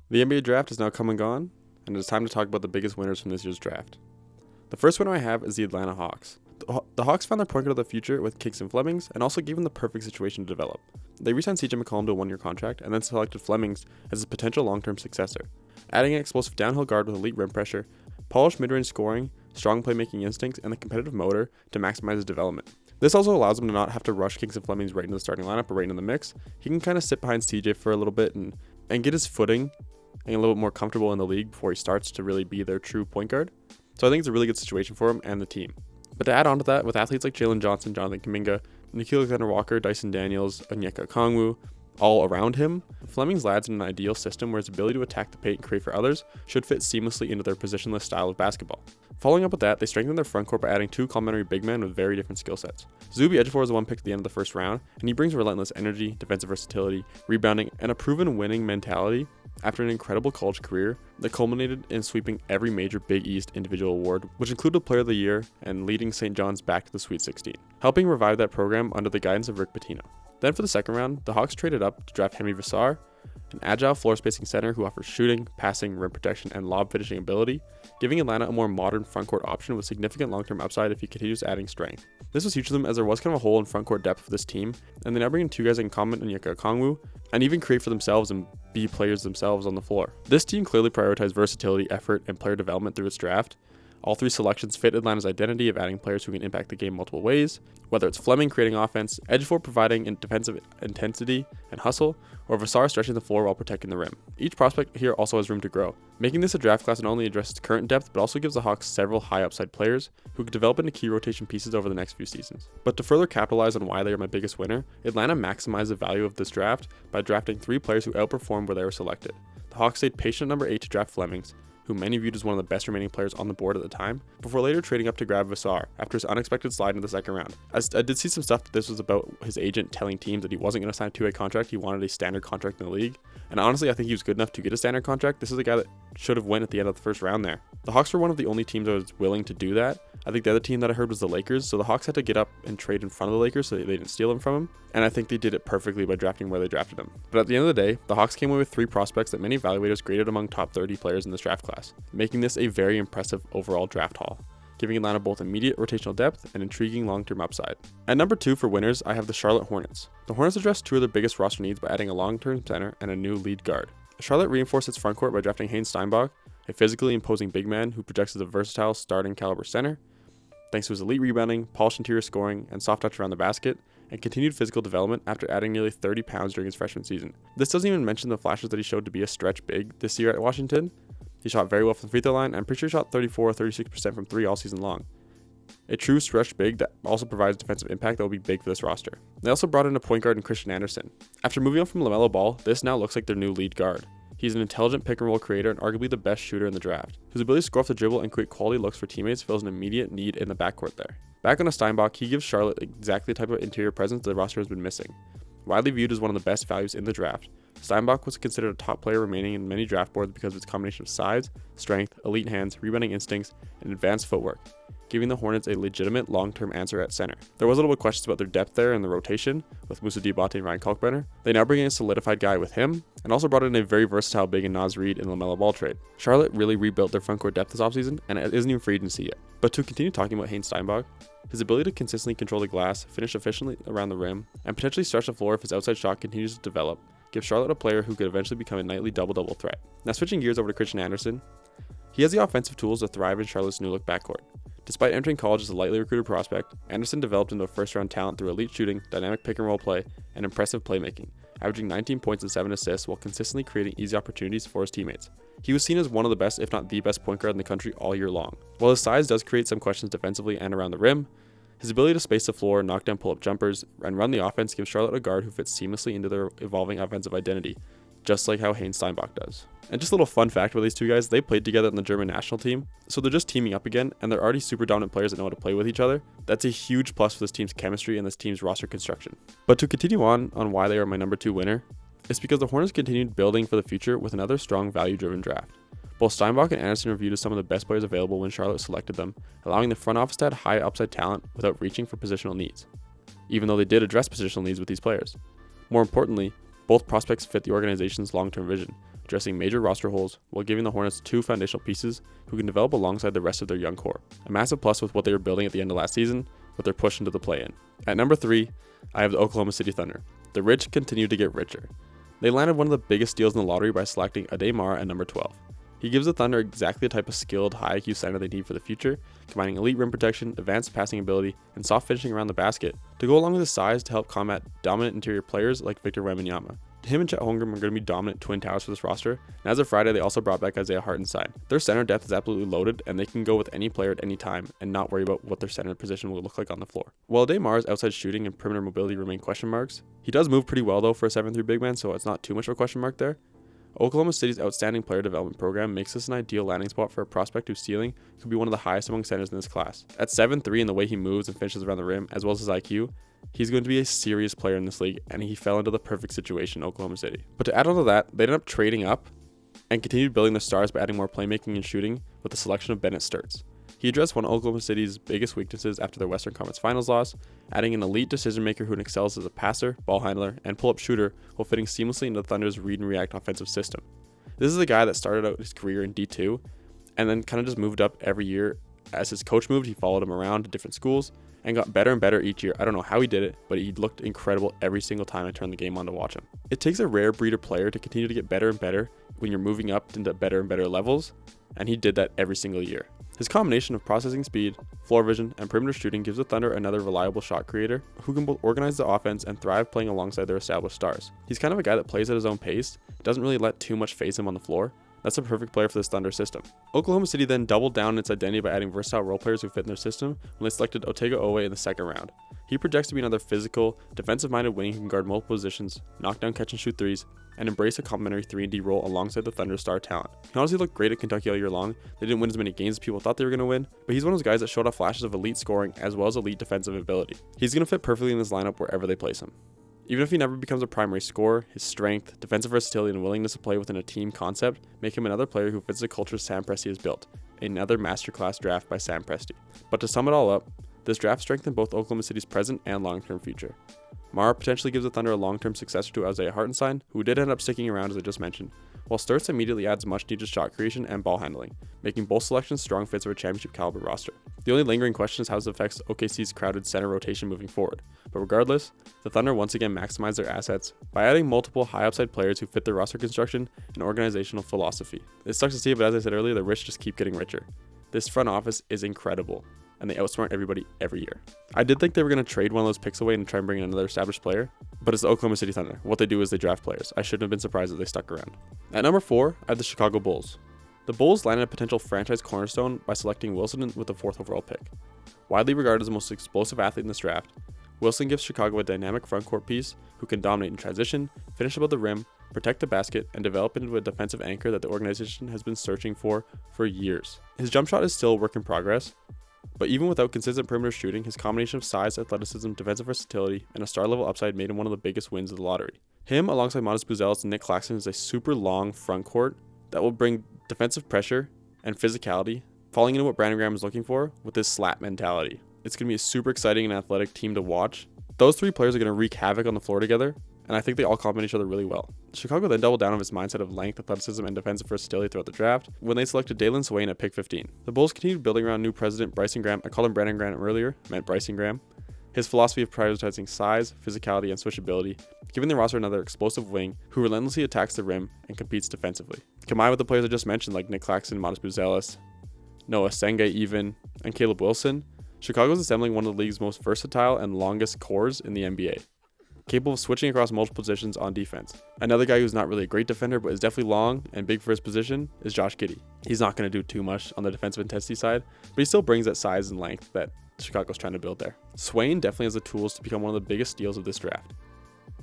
The NBA draft is now come and gone, and it is time to talk about the biggest winners from this year's draft. The first winner I have is the Atlanta Hawks. The Hawks found their point guard of the future with Kingston Flemings and also gave him the perfect situation to develop. They re-signed CJ McCollum to a one-year contract and then selected Flemings as his potential long-term successor, adding an explosive downhill guard with elite rim pressure, polished mid-range scoring, strong playmaking instincts, and the competitive motor to maximize his development. This also allows him to not have to rush Kingston Flemings right into the starting lineup or right into the mix. He can kind of sit behind CJ for a little bit and get his footing and a little bit more comfortable in the league before he starts to really be their true point guard. So I think it's a really good situation for him and the team. But to add on to that, with athletes like Jalen Johnson, Jonathan Kuminga, Nickeil Alexander-Walker, Dyson Daniels, Onyeka Okongwu, all around him, Flemings lands in an ideal system where his ability to attack the paint and create for others should fit seamlessly into their positionless style of basketball. Following up with that, they strengthened their front court by adding two complementary big men with very different skill sets. Zuby Ejiofor is the one picked at the end of the first round, and he brings relentless energy, defensive versatility, rebounding, and a proven winning mentality after an incredible college career that culminated in sweeping every major Big East individual award, which included Player of the Year and leading St. John's back to the Sweet 16, helping revive that program under the guidance of Rick Pitino. Then for the second round, the Hawks traded up to draft Hemi Vassar, an agile floor-spacing center who offers shooting, passing, rim protection, and lob finishing ability, giving Atlanta a more modern frontcourt option with significant long-term upside if he continues adding strength. This was huge for them as there was kind of a hole in frontcourt depth for this team, and they now bring in two guys that can comment on Onyeka Okongwu and even create for themselves and be players themselves on the floor. This team clearly prioritized versatility, effort, and player development through its draft. All three selections fit Atlanta's identity of adding players who can impact the game multiple ways, whether it's Fleming creating offense, Ejiofor providing defensive intensity and hustle, or Vassar stretching the floor while protecting the rim. Each prospect here also has room to grow, making this a draft class that not only addresses current depth but also gives the Hawks several high upside players who could develop into key rotation pieces over the next few seasons. But to further capitalize on why they are my biggest winner, Atlanta maximized the value of this draft by drafting three players who outperformed where they were selected. The Hawks stayed patient at number 8 to draft Flemings, who many viewed as one of the best remaining players on the board at the time, before later trading up to grab Vassar after his unexpected slide into the second round. I did see some stuff that this was about his agent telling teams that he wasn't going to sign a two-way contract, he wanted a standard contract in the league, and honestly I think he was good enough to get a standard contract. This is a guy that should have went at the end of the first round there. The Hawks were one of the only teams that was willing to do that. I think the other team that I heard was the Lakers, so the Hawks had to get up and trade in front of the Lakers so they didn't steal him from him, and I think they did it perfectly by drafting where they drafted him. But at the end of the day, the Hawks came away with three prospects that many evaluators graded among top 30 players in this draft class, making this a very impressive overall draft haul, giving Atlanta both immediate rotational depth and intriguing long-term upside. At number 2 for winners, I have the Charlotte Hornets. The Hornets addressed two of their biggest roster needs by adding a long-term center and a new lead guard. Charlotte reinforced its frontcourt by drafting Haynes Steinbach, a physically imposing big man who projects as a versatile starting caliber center, thanks to his elite rebounding, polished interior scoring, and soft touch around the basket, and continued physical development after adding nearly 30 pounds during his freshman season. This doesn't even mention the flashes that he showed to be a stretch big this year at Washington. He shot very well from the free throw line. I'm pretty sure he shot 34 or 36% from 3 all season long. A true stretch big that also provides defensive impact that will be big for this roster. They also brought in a point guard in Christian Anderson. After moving on from LaMelo Ball, this now looks like their new lead guard. He's an intelligent pick and roll creator and arguably the best shooter in the draft, whose ability to score off the dribble and create quality looks for teammates fills an immediate need in the backcourt there. Back on a Steinbach, he gives Charlotte exactly the type of interior presence the roster has been missing. Widely viewed as one of the best values in the draft, Steinbach was considered a top player remaining in many draft boards because of its combination of size, strength, elite hands, rebounding instincts, and advanced footwork, giving the Hornets a legitimate long-term answer at center. There was a little bit of questions about their depth there in the rotation with Moussa Diabate and Ryan Kalkbrenner. They now bring in a solidified guy with him, and also brought in a very versatile big in Naz Reid in the LaMelo Ball trade. Charlotte really rebuilt their frontcourt depth this offseason, and it isn't even free agency yet. But to continue talking about Haynes Steinbach, his ability to consistently control the glass, finish efficiently around the rim, and potentially stretch the floor if his outside shot continues to develop, gives Charlotte a player who could eventually become a nightly double-double threat. Now switching gears over to Christian Anderson, he has the offensive tools to thrive in Charlotte's new look backcourt. Despite entering college as a lightly recruited prospect, Anderson developed into a first-round talent through elite shooting, dynamic pick-and-roll play, and impressive playmaking, averaging 19 points and 7 assists while consistently creating easy opportunities for his teammates. He was seen as one of the best, if not the best, point guard in the country all year long. While his size does create some questions defensively and around the rim, his ability to space the floor, knock down pull-up jumpers, and run the offense gives Charlotte a guard who fits seamlessly into their evolving offensive identity, just like how Haynes Steinbach does. And just a little fun fact about these two guys, they played together on the German national team, so they're just teaming up again, and they're already super dominant players that know how to play with each other. That's a huge plus for this team's chemistry and this team's roster construction. But to continue on why they are my number 2 winner, it's because the Hornets continued building for the future with another strong value-driven draft. Both Steinbach and Anderson were viewed as some of the best players available when Charlotte selected them, allowing the front office to add high upside talent without reaching for positional needs, even though they did address positional needs with these players. More importantly, both prospects fit the organization's long-term vision, addressing major roster holes while giving the Hornets 2 foundational pieces who can develop alongside the rest of their young core. A massive plus with what they were building at the end of last season, with their push into the play-in. At number 3, I have the Oklahoma City Thunder. The rich continue to get richer. They landed one of the biggest deals in the lottery by selecting Aday Mara at number 12. He gives the Thunder exactly the type of skilled, high IQ center they need for the future, combining elite rim protection, advanced passing ability, and soft finishing around the basket to go along with his size to help combat dominant interior players like Victor Wembanyama. Him and Chet Holmgren are going to be dominant twin towers for this roster, and as of Friday, they also brought back Isaiah Hartenstein. Their center depth is absolutely loaded, and they can go with any player at any time and not worry about what their center position will look like on the floor. While Aday Mara's outside shooting and perimeter mobility remain question marks, he does move pretty well though for a 7'3" big man, so it's not too much of a question mark there. Oklahoma City's outstanding player development program makes this an ideal landing spot for a prospect whose ceiling could be one of the highest among centers in this class. At 7'3" and the way he moves and finishes around the rim, as well as his IQ, he's going to be a serious player in this league, and he fell into the perfect situation in Oklahoma City. But to add on to that, they ended up trading up and continued building their stars by adding more playmaking and shooting with the selection of Bennett Sturts. He addressed one of Oklahoma City's biggest weaknesses after their Western Conference Finals loss, adding an elite decision maker who excels as a passer, ball handler, and pull-up shooter while fitting seamlessly into the Thunder's read and react offensive system. This is a guy that started out his career in D2 and then kind of just moved up every year. As his coach moved, he followed him around to different schools and got better and better each year. I don't know how he did it, but he looked incredible every single time I turned the game on to watch him. It takes a rare breed of player to continue to get better and better when you're moving up into better and better levels, and he did that every single year. His combination of processing speed, floor vision, and perimeter shooting gives the Thunder another reliable shot creator who can both organize the offense and thrive playing alongside their established stars. He's kind of a guy that plays at his own pace, doesn't really let too much phase him on the floor. That's a perfect player for this Thunder system. Oklahoma City then doubled down on its identity by adding versatile role players who fit in their system when they selected Otega Oweh in the second round. He projects to be another physical, defensive-minded wing who can guard multiple positions, knock down catch and shoot threes, and embrace a complementary 3-and-D role alongside the Thunder's star talent. He honestly looked great at Kentucky all year long. They didn't win as many games as people thought they were going to win, but he's one of those guys that showed off flashes of elite scoring as well as elite defensive ability. He's going to fit perfectly in this lineup wherever they place him. Even if he never becomes a primary scorer, his strength, defensive versatility, and willingness to play within a team concept make him another player who fits the culture Sam Presti has built. Another masterclass draft by Sam Presti. But to sum it all up, this draft strengthened both Oklahoma City's present and long-term future. Mara potentially gives the Thunder a long-term successor to Isaiah Hartenstein, who did end up sticking around as I just mentioned, while Sturts immediately adds much-needed shot creation and ball handling, making both selections strong fits of a championship-caliber roster. The only lingering question is how this affects OKC's crowded center rotation moving forward, but regardless, the Thunder once again maximize their assets by adding multiple high-upside players who fit their roster construction and organizational philosophy. It sucks to see, but as I said earlier, the rich just keep getting richer. This front office is incredible, and they outsmart everybody every year. I did think they were going to trade one of those picks away and try and bring in another established player, but it's the Oklahoma City Thunder. What they do is they draft players. I shouldn't have been surprised that they stuck around. At number 4, I have the Chicago Bulls. The Bulls landed a potential franchise cornerstone by selecting Wilson with the 4th overall pick. Widely regarded as the most explosive athlete in this draft, Wilson gives Chicago a dynamic frontcourt piece who can dominate in transition, finish above the rim, protect the basket, and develop into a defensive anchor that the organization has been searching for years. His jump shot is still a work in progress, but even without consistent perimeter shooting, his combination of size, athleticism, defensive versatility, and a star-level upside made him one of the biggest wins of the lottery. Him, alongside Modest Buzelis and Nick Claxton, is a super long frontcourt that will bring defensive pressure and physicality, falling into what Brandon Graham is looking for with his slap mentality. It's going to be a super exciting and athletic team to watch. Those 3 players are going to wreak havoc on the floor together, and I think they all complement each other really well. Chicago then doubled down on his mindset of length, athleticism, and defensive versatility throughout the draft when they selected Dalen Swain at pick 15. The Bulls continued building around new president Bryson Graham. I called him Brandon Graham earlier, I meant Bryson Graham. His philosophy of prioritizing size, physicality, and switchability, giving the roster another explosive wing who relentlessly attacks the rim and competes defensively. Combined with the players I just mentioned like Nick Claxton, Modest Buzelis, Noah Senge even, and Caleb Wilson, Chicago is assembling one of the league's most versatile and longest cores in the NBA, capable of switching across multiple positions on defense. Another guy who's not really a great defender but is definitely long and big for his position is Josh Giddey. He's not going to do too much on the defensive intensity side, but he still brings that size and length that Chicago's trying to build there. Swain definitely has the tools to become one of the biggest steals of this draft.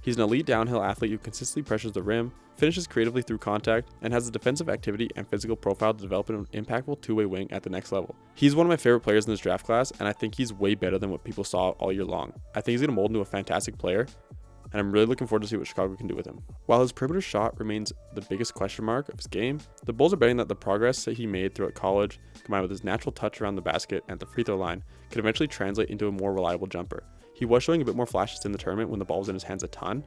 He's an elite downhill athlete who consistently pressures the rim, finishes creatively through contact, and has the defensive activity and physical profile to develop an impactful two-way wing at the next level. He's one of my favorite players in this draft class, and I think he's way better than what people saw all year long. I think he's going to mold into a fantastic player, and I'm really looking forward to see what Chicago can do with him. While his perimeter shot remains the biggest question mark of his game, the Bulls are betting that the progress that he made throughout college, combined with his natural touch around the basket and the free throw line, could eventually translate into a more reliable jumper. He was showing a bit more flashes in the tournament when the ball was in his hands a ton,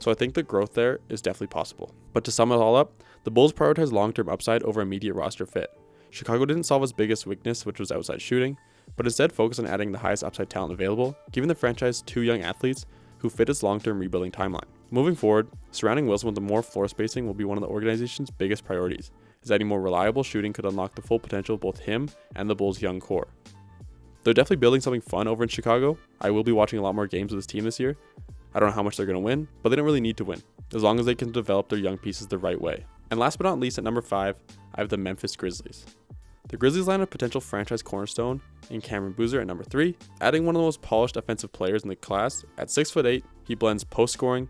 so I think the growth there is definitely possible. But to sum it all up, the Bulls prioritize long-term upside over immediate roster fit. Chicago didn't solve its biggest weakness, which was outside shooting, but instead focused on adding the highest upside talent available, giving the franchise 2 young athletes who fit its long-term rebuilding timeline. Moving forward, surrounding Wilson with the more floor spacing will be one of the organization's biggest priorities, as adding more reliable shooting could unlock the full potential of both him and the Bulls' young core. They're definitely building something fun over in Chicago. I will be watching a lot more games with this team this year. I don't know how much they're going to win, but they don't really need to win, as long as they can develop their young pieces the right way. And last but not least, at number 5, I have the Memphis Grizzlies. The Grizzlies land a potential franchise cornerstone in Cameron Boozer at number 3, adding one of the most polished offensive players in the class. At 6'8", he blends post scoring,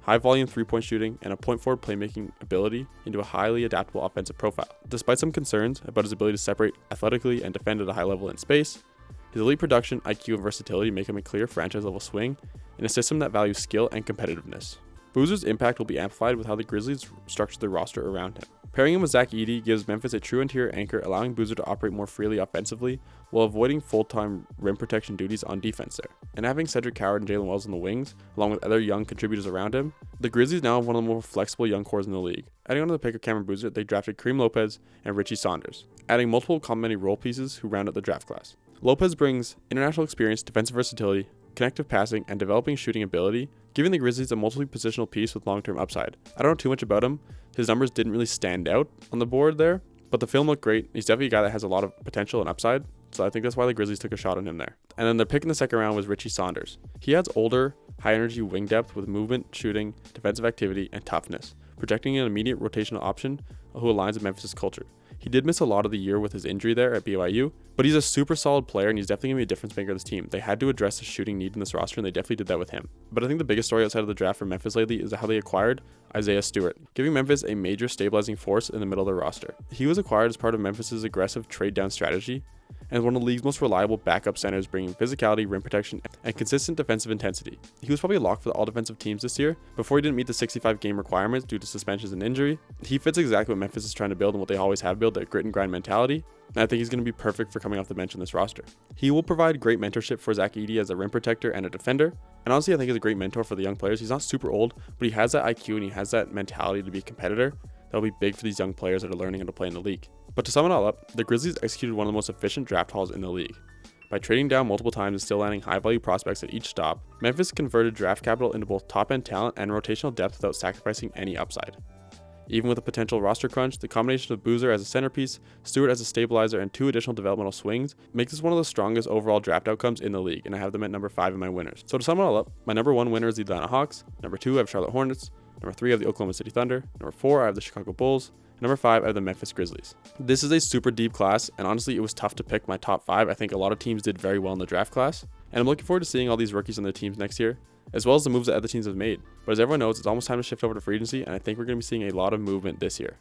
high volume 3-point shooting, and a point forward playmaking ability into a highly adaptable offensive profile. Despite some concerns about his ability to separate athletically and defend at a high level in space, his elite production, IQ, and versatility make him a clear franchise-level swing in a system that values skill and competitiveness. Boozer's impact will be amplified with how the Grizzlies structure their roster around him. Pairing him with Zach Edey gives Memphis a true interior anchor, allowing Boozer to operate more freely offensively while avoiding full-time rim protection duties on defense there. And having Cedric Howard and Jalen Wells on the wings, along with other young contributors around him, the Grizzlies now have one of the more flexible young cores in the league. Adding on to the pick of Cameron Boozer, they drafted Kareem Lopez and Richie Saunders, adding multiple complementary role pieces who round out the draft class. Lopez brings international experience, defensive versatility, connective passing, and developing shooting ability, giving the Grizzlies a multi-positional piece with long-term upside. I don't know too much about him. His numbers didn't really stand out on the board there, but the film looked great. He's definitely a guy that has a lot of potential and upside, so I think that's why the Grizzlies took a shot on him there. And then their pick in the second round was Richie Saunders. He adds older, high-energy wing depth with movement, shooting, defensive activity, and toughness, projecting an immediate rotational option who aligns with Memphis' culture. He did miss a lot of the year with his injury there at BYU, but he's a super solid player and he's definitely going to be a difference maker of this team. They had to address the shooting need in this roster and they definitely did that with him. But I think the biggest story outside of the draft for Memphis lately is how they acquired Isaiah Stewart, giving Memphis a major stabilizing force in the middle of their roster. He was acquired as part of Memphis' aggressive trade down strategy and one of the league's most reliable backup centers, bringing physicality, rim protection, and consistent defensive intensity. He was probably a lock for all defensive teams this year. Before he didn't meet the 65-game requirements due to suspensions and injury, he fits exactly what Memphis is trying to build and what they always have built, that grit and grind mentality, and I think he's going to be perfect for coming off the bench in this roster. He will provide great mentorship for Zach Edey as a rim protector and a defender, and honestly I think he's a great mentor for the young players. He's not super old, but he has that IQ and he has that mentality to be a competitor that'll be big for these young players that are learning how to play in the league. But to sum it all up, the Grizzlies executed one of the most efficient draft hauls in the league. By trading down multiple times and still landing high-value prospects at each stop, Memphis converted draft capital into both top-end talent and rotational depth without sacrificing any upside. Even with a potential roster crunch, the combination of Boozer as a centerpiece, Stewart as a stabilizer, and 2 additional developmental swings makes this one of the strongest overall draft outcomes in the league, and I have them at number 5 in my winners. So to sum it all up, my number 1 winner is the Atlanta Hawks, number 2 I have Charlotte Hornets, number 3 I have the Oklahoma City Thunder, number 4 I have the Chicago Bulls, number 5 I have the Memphis Grizzlies. This is a super deep class, and honestly it was tough to pick my top 5. I think a lot of teams did very well in the draft class, and I'm looking forward to seeing all these rookies on their teams next year, as well as the moves that other teams have made. But as everyone knows, it's almost time to shift over to free agency, and I think we're going to be seeing a lot of movement this year.